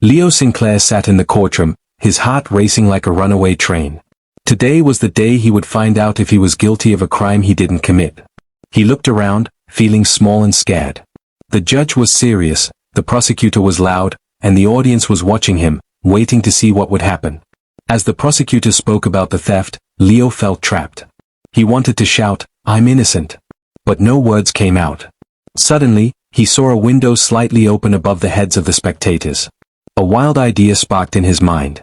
Leo Sinclair sat in the courtroom, his heart racing like a runaway train. Today was the day he would find out if he was guilty of a crime he didn't commit. He looked around, feeling small and scared. The judge was serious, the prosecutor was loud, and the audience was watching him, waiting to see what would happen. As the prosecutor spoke about the theft, Leo felt trapped. He wanted to shout, "I'm innocent." But no words came out. Suddenly, he saw a window slightly open above the heads of the spectators. A wild idea sparked in his mind.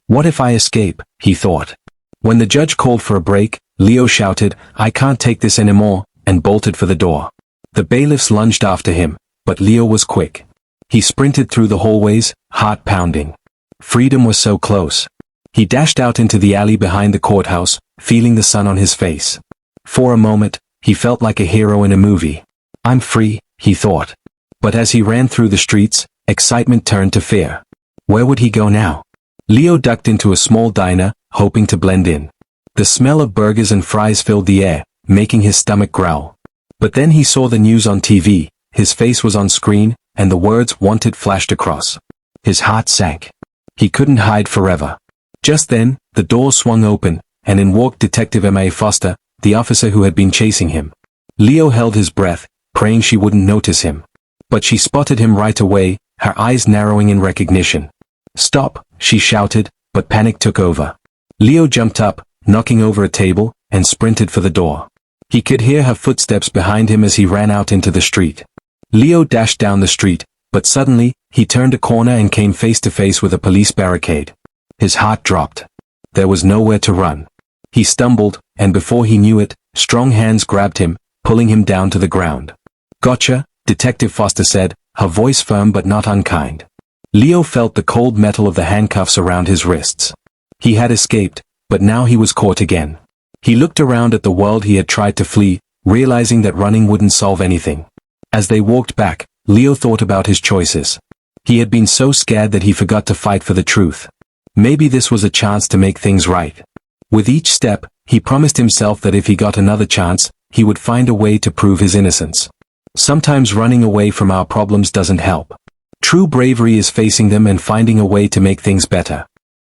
What if I escape, he thought. When the judge called for a break, Leo shouted, "I can't take this anymore," and bolted for the door. The bailiffs lunged after him, but Leo was quick. He sprinted through the hallways, heart pounding. Freedom was so close. He dashed out into the alley behind the courthouse, feeling the sun on his face. For a moment, he felt like a hero in a movie. "I'm free," he thought. But as he ran through the streets, excitement turned to fear. Where would he go now? Leo ducked into a small diner, hoping to blend in. The smell of burgers and fries filled the air, making his stomach growl. But then he saw the news on TV, his face was on screen, and the words "wanted" flashed across. His heart sank. He couldn't hide forever. Just then, the door swung open, and in walked Detective M.A. Foster, the officer who had been chasing him. Leo held his breath, praying she wouldn't notice him. But she spotted him right away, her eyes narrowing in recognition. "Stop," she shouted, but panic took over. Leo jumped up, knocking over a table, and sprinted for the door. He could hear her footsteps behind him as he ran out into the street. Leo dashed down the street, but suddenly, he turned a corner and came face to face with a police barricade. His heart dropped. There was nowhere to run. He stumbled, and before he knew it, strong hands grabbed him, pulling him down to the ground. "Gotcha," Detective Foster said, her voice firm but not unkind. Leo felt the cold metal of the handcuffs around his wrists. He had escaped, but now he was caught again. He looked around at the world he had tried to flee, realizing that running wouldn't solve anything. As they walked back, Leo thought about his choices. He had been so scared that he forgot to fight for the truth. Maybe this was a chance to make things right. With each step, he promised himself that if he got another chance, he would find a way to prove his innocence. Sometimes running away from our problems doesn't help. True bravery is facing them and finding a way to make things better.